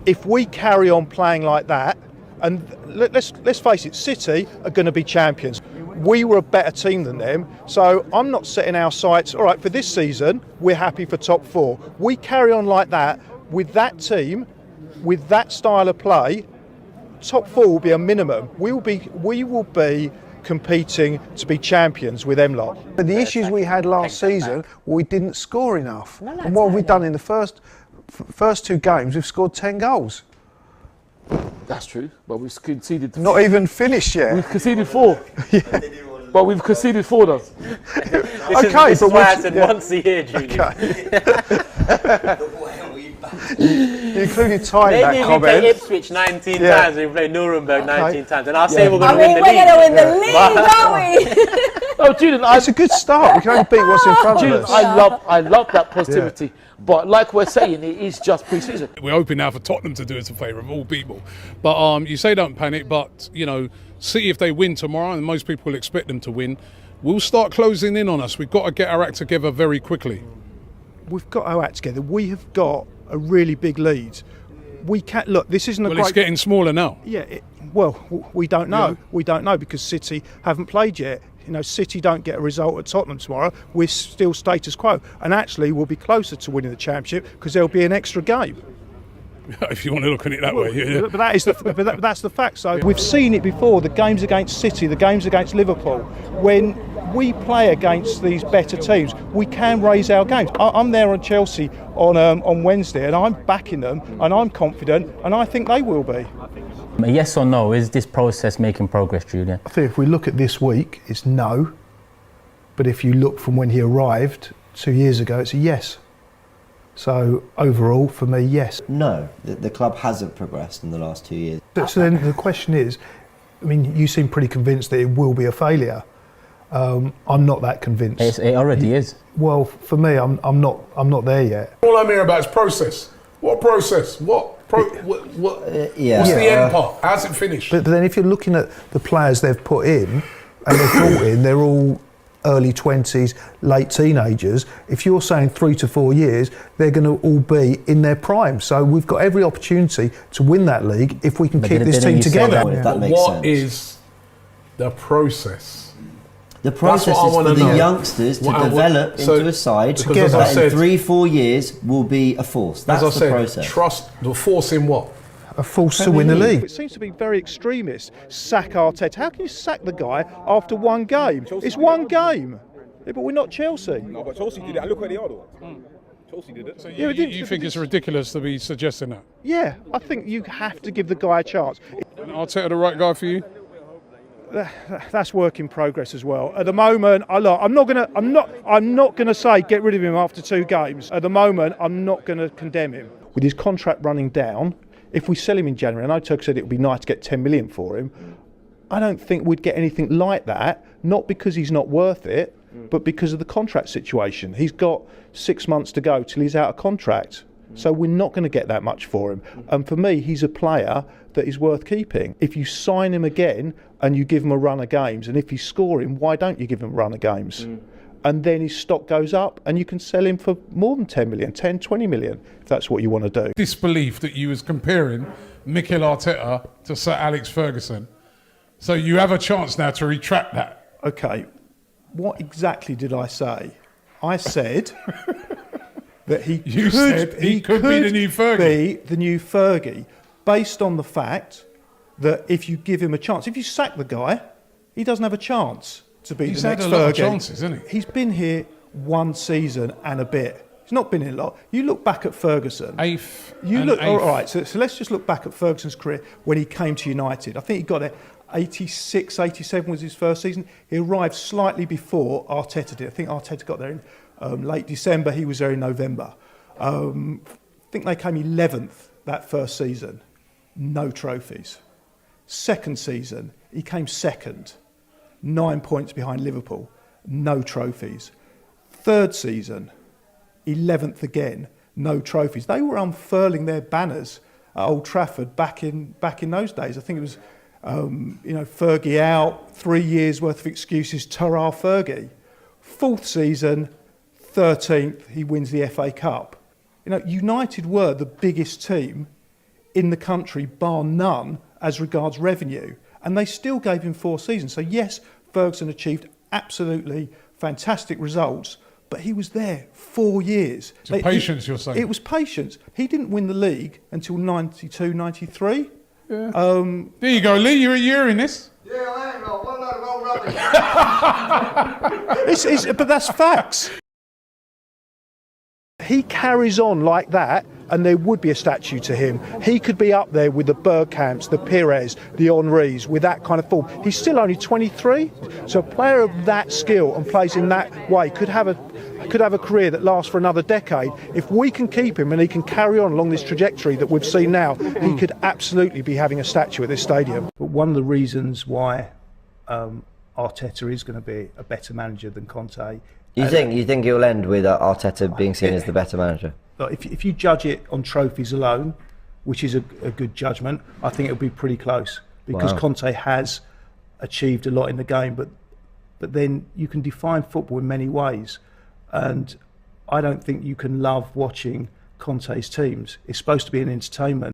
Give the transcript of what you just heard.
if we carry on playing like that, and let's face it, City are going to be champions. We were a better team than them, so I'm not setting our sights, all right, for this season, we're happy for top 4. We carry on like that, with that team, with that style of play, top 4 will be a minimum. We will be competing to be champions with them lot. But the issues we had last season, we didn't score enough. And what have we done in the first 2 games? We've scored 10 goals. That's true, but we've conceded. Not even finished yet. We've conceded 4. Yeah. But we've conceded 4 though. This is why I said once a year, Julian. Okay. You included time in that maybe comment. we play Ipswich 19 times and we play Nuremberg 19 times, and I'll say we're going to win the league. We're going to win the league, aren't we? Oh, Julian, it's a good start. We can only beat what's in front Julian, of us. I love that positivity. But like we're saying, it is just pre-season. We're hoping now for Tottenham to do us a favour, of all people. But you say don't panic, but, you know, City, if they win tomorrow, and most people expect them to win, will start closing in on us. We've got to get our act together very quickly. We've got our act together. We have got a really big lead. We can't look. This isn't a great. It's getting smaller now. Yeah. We don't know. Yeah. We don't know because City haven't played yet. You know, City don't get a result at Tottenham tomorrow. We're still status quo, and actually we'll be closer to winning the championship because there'll be an extra game. If you want to look at it that way, yeah. But that is that's the fact. So we've seen it before. The games against City, the games against Liverpool, when we play against these better teams, we can raise our games. I'm there on Chelsea on Wednesday, and I'm backing them, and I'm confident, and I think they will be. Yes or no, is this process making progress, Julian? I think if we look at this week, it's no. But if you look from when he arrived 2 years ago, it's a yes. So overall, for me, yes. No, the club hasn't progressed in the last 2 years. So then the question is, I mean, you seem pretty convinced that it will be a failure. I'm not that convinced. It already is. Well, for me, I'm not there yet. All I'm hearing about is process. What process? What's the end part? How's it finished? But then if you're looking at the players they've put in and they've brought in, they're all early 20s, late teenagers. If you're saying 3 to 4 years, they're going to all be in their prime. So we've got every opportunity to win that league if we can keep this team together. What is the process? The process is for the youngsters to develop into a side that in 3-4 years will be a force. That's the process. Trust the force in what? A force to win the league. It seems to be very extremist. Sack Arteta. How can you sack the guy after one game? Chelsea it's one game. Yeah, but we're not Chelsea. No, but Chelsea did it. And look where they are, though. Chelsea did it. So you think it's ridiculous to be suggesting that? Yeah, I think you have to give the guy a chance. And Arteta the right guy for you? That's work in progress as well. At the moment, I'm not gonna say get rid of him after 2 games. At the moment, I'm not gonna condemn him. With his contract running down, if we sell him in January, and I know Turk said it would be nice to get 10 million for him, I don't think we'd get anything like that, not because he's not worth it, but because of the contract situation. He's got 6 months to go till he's out of contract. So we're not going to get that much for him. And for me, he's a player that is worth keeping. If you sign him again and you give him a run of games, and if he's scoring, why don't you give him a run of games? And then his stock goes up and you can sell him for more than 10 million, 10, 20 million, if that's what you want to do. Disbelief that you was comparing Mikel Arteta to Sir Alex Ferguson. So you have a chance now to retract that. Okay, what exactly did I say? I said that he could be the new Fergie, based on the fact that if you give him a chance, if you sack the guy, he doesn't have a chance to be the next Fergie. He's had a lot of chances, hasn't he? He's been here 1 season and a bit. He's not been here a lot. You look back at Ferguson. All right, so let's just look back at Ferguson's career when he came to United. I think he got there 86, 87 was his first season. He arrived slightly before Arteta did. I think Arteta got there in late December. He was there in November. I think they came 11th that first season. No trophies. Second season, he came second. 9 points behind Liverpool. No trophies. Third season, 11th again. No trophies. They were unfurling their banners at Old Trafford back in those days. I think it was, Fergie out, 3 years worth of excuses, ta-ra Fergie. Fourth season, 13th, he wins the FA Cup. United were the biggest team in the country, bar none, as regards revenue. And they still gave him 4 seasons. So yes, Ferguson achieved absolutely fantastic results, but he was there 4 years. So patience, you're saying? It was patience. He didn't win the league until 92, 93. Yeah. There you go, Lee, you're a year in this. Yeah, I ain't got one load of old rubbish. But that's facts. He carries on like that, and there would be a statue to him. He could be up there with the Bergkamps, the Pires, the Henrys, with that kind of form. He's still only 23, so a player of that skill and plays in that way could have a career that lasts for another decade. If we can keep him and he can carry on along this trajectory that we've seen now, he could absolutely be having a statue at this stadium. But one of the reasons why Arteta is going to be a better manager than Conte. You think he'll end with Arteta being seen as the better manager? If you judge it on trophies alone, which is a good judgment, I think it'll be pretty close, because Conte has achieved a lot in the game, but then you can define football in many ways, and I don't think you can love watching Conte's teams. It's supposed to be an entertainment.